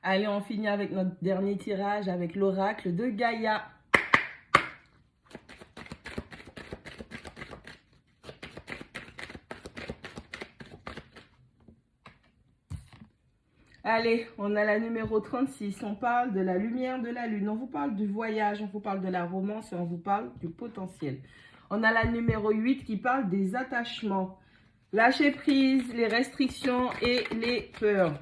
Allez, on finit avec notre dernier tirage avec l'oracle de Gaïa. Allez, on a la numéro 36. On parle de la lumière de la lune. On vous parle du voyage, on vous parle de la romance et on vous parle du potentiel. On a la numéro 8 qui parle des attachements. Lâcher prise, les restrictions et les peurs.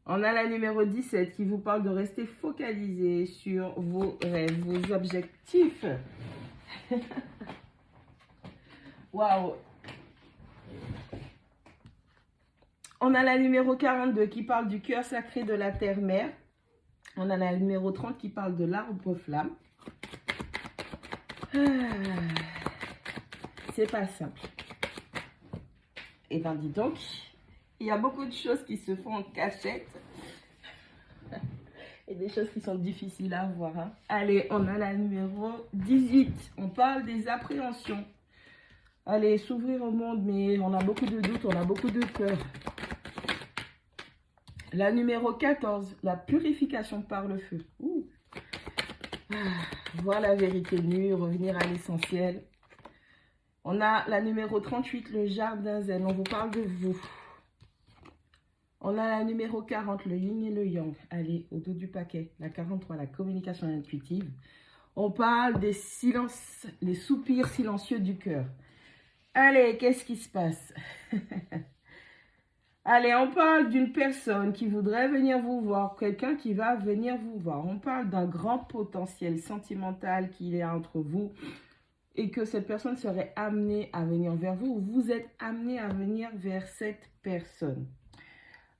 On a la numéro 17 qui vous parle de rester focalisé sur vos rêves, vos objectifs. Waouh! On a la numéro 42 qui parle du cœur sacré de la terre-mère. On a la numéro 30 qui parle de l'arbre-flamme. C'est pas simple. Et bien dis donc, il y a beaucoup de choses qui se font en cachette. Et des choses qui sont difficiles à voir. Hein. Allez, on a la numéro 18. On parle des appréhensions. Allez, s'ouvrir au monde, mais on a beaucoup de doutes, on a beaucoup de peur. La numéro 14, la purification par le feu. Ouh. Voir la vérité nue, revenir à l'essentiel. On a la numéro 38, le jardin zen. On vous parle de vous. On a la numéro 40, le yin et le yang. Allez, au dos du paquet. La 43, la communication intuitive. On parle des silences, les soupirs silencieux du cœur. Allez, qu'est-ce qui se passe? Allez, on parle d'une personne qui voudrait venir vous voir, quelqu'un qui va venir vous voir. On parle d'un grand potentiel sentimental qu'il y a entre vous et que cette personne serait amenée à venir vers vous ou vous êtes amené à venir vers cette personne.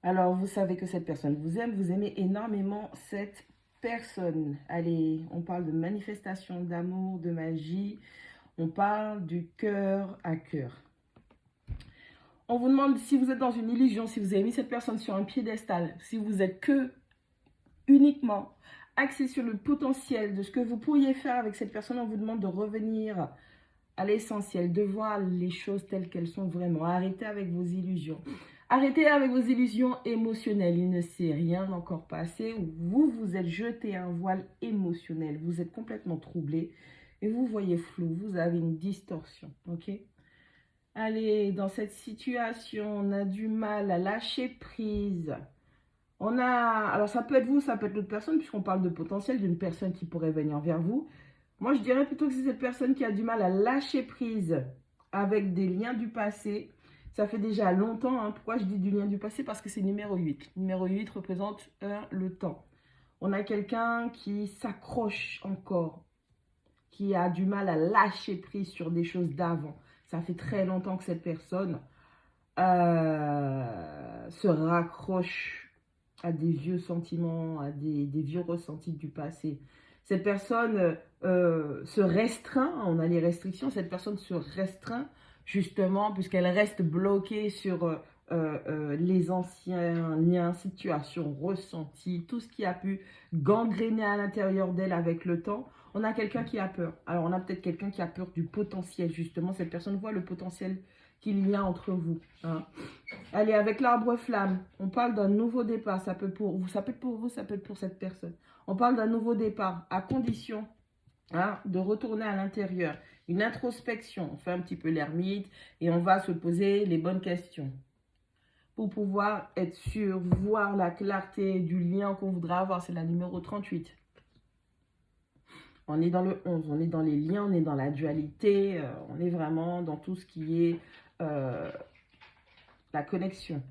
Alors, vous savez que cette personne vous aime, vous aimez énormément cette personne. Allez, on parle de manifestation d'amour, de magie. On parle du cœur à cœur. On vous demande si vous êtes dans une illusion, si vous avez mis cette personne sur un piédestal, si vous êtes uniquement axé sur le potentiel de ce que vous pourriez faire avec cette personne. On vous demande de revenir à l'essentiel, de voir les choses telles qu'elles sont vraiment. Arrêtez avec vos illusions. Arrêtez avec vos illusions émotionnelles. Il ne s'est rien encore passé. Vous vous êtes jeté un voile émotionnel. Vous êtes complètement troublé et vous voyez flou. Vous avez une distorsion. Ok? Allez, dans cette situation, on a du mal à lâcher prise. Alors ça peut être vous, ça peut être l'autre personne, puisqu'on parle de potentiel d'une personne qui pourrait venir vers vous. Moi, je dirais plutôt que c'est cette personne qui a du mal à lâcher prise avec des liens du passé. Ça fait déjà longtemps. Hein. Pourquoi je dis du lien du passé? Parce que c'est numéro 8. Numéro 8 représente le temps. On a quelqu'un qui s'accroche encore, qui a du mal à lâcher prise sur des choses d'avant. Ça fait très longtemps que cette personne se raccroche à des vieux sentiments, à des vieux ressentis du passé. Cette personne se restreint, on a les restrictions, cette personne se restreint justement puisqu'elle reste bloquée sur les anciens liens, situations, ressentis, tout ce qui a pu gangréner à l'intérieur d'elle avec le temps. On a quelqu'un qui a peur. Alors, on a peut-être quelqu'un qui a peur du potentiel, justement. Cette personne voit le potentiel qu'il y a entre vous. Hein. Allez, avec l'arbre-flamme, on parle d'un nouveau départ. Ça peut être pour vous, ça peut être pour vous, ça peut être pour cette personne. On parle d'un nouveau départ, à condition de retourner à l'intérieur. Une introspection. On fait un petit peu l'ermite et on va se poser les bonnes questions. Pour pouvoir être sûr, voir la clarté du lien qu'on voudrait avoir. C'est la numéro 38. On est dans le 11, on est dans les liens, on est dans la dualité, on est vraiment dans tout ce qui est la connexion.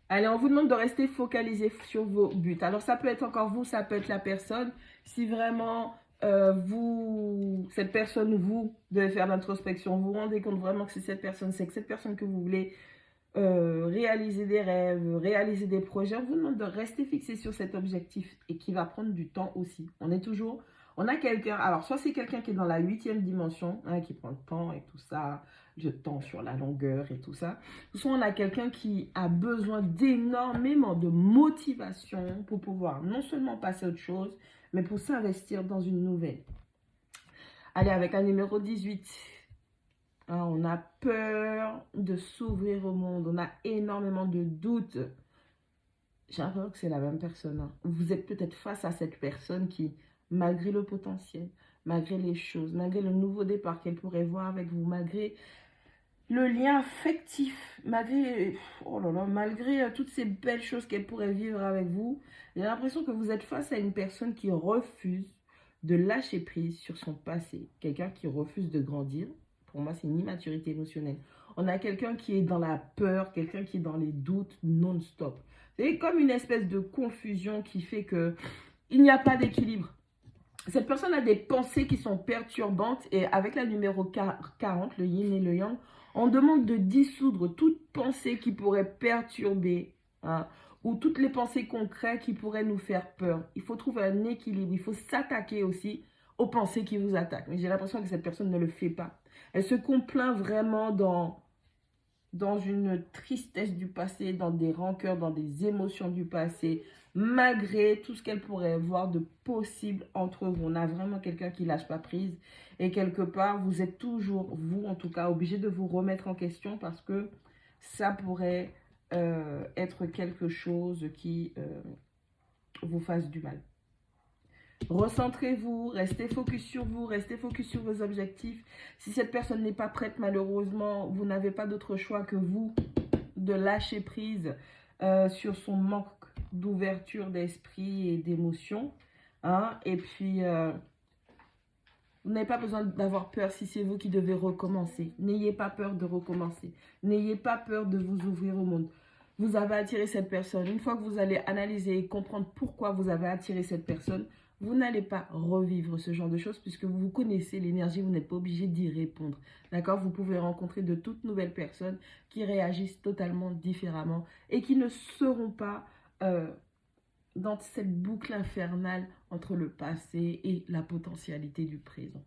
Allez, on vous demande de rester focalisé sur vos buts. Alors, ça peut être encore vous, ça peut être la personne. Si vraiment, cette personne, vous devez faire l'introspection, vous vous rendez compte vraiment que c'est cette personne, c'est que cette personne que vous voulez réaliser des rêves, réaliser des projets, on vous demande de rester fixé sur cet objectif et qui va prendre du temps aussi. On a quelqu'un, alors soit c'est quelqu'un qui est dans la 8e dimension, hein, qui prend le temps et tout ça, le temps sur la longueur et tout ça. Soit on a quelqu'un qui a besoin d'énormément de motivation pour pouvoir non seulement passer à autre chose, mais pour s'investir dans une nouvelle. Allez, avec un numéro 18. Hein, on a peur de s'ouvrir au monde. On a énormément de doutes. J'ai l'impression que c'est la même personne. Hein. Vous êtes peut-être face à cette personne qui, malgré le potentiel, malgré les choses, malgré le nouveau départ qu'elle pourrait voir avec vous, malgré le lien affectif, malgré, oh là là, malgré toutes ces belles choses qu'elle pourrait vivre avec vous, j'ai l'impression que vous êtes face à une personne qui refuse de lâcher prise sur son passé. Quelqu'un qui refuse de grandir. Pour moi, c'est une immaturité émotionnelle. On a quelqu'un qui est dans la peur, quelqu'un qui est dans les doutes non-stop. C'est comme une espèce de confusion qui fait que il n'y a pas d'équilibre. Cette personne a des pensées qui sont perturbantes et avec la numéro 40, le yin et le yang, on demande de dissoudre toute pensée qui pourrait perturber, hein, ou toutes les pensées concrètes qui pourraient nous faire peur. Il faut trouver un équilibre, il faut s'attaquer aussi aux pensées qui vous attaquent. Mais j'ai l'impression que cette personne ne le fait pas. Elle se complaint vraiment dans une tristesse du passé, dans des rancœurs, dans des émotions du passé, malgré tout ce qu'elle pourrait voir de possible entre vous. On a vraiment quelqu'un qui ne lâche pas prise. Et quelque part, vous êtes toujours, vous en tout cas, obligé de vous remettre en question parce que ça pourrait être quelque chose qui vous fasse du mal. Recentrez-vous, restez focus sur vous, restez focus sur vos objectifs. Si cette personne n'est pas prête, malheureusement, vous n'avez pas d'autre choix que vous de lâcher prise sur son manque d'ouverture d'esprit et d'émotion. Hein? Et puis, vous n'avez pas besoin d'avoir peur si c'est vous qui devez recommencer. N'ayez pas peur de recommencer. N'ayez pas peur de vous ouvrir au monde. Vous avez attiré cette personne. Une fois que vous allez analyser et comprendre pourquoi vous avez attiré cette personne, vous n'allez pas revivre ce genre de choses puisque vous connaissez l'énergie, vous n'êtes pas obligé d'y répondre. D'accord? Vous pouvez rencontrer de toutes nouvelles personnes qui réagissent totalement différemment et qui ne seront pas dans cette boucle infernale entre le passé et la potentialité du présent.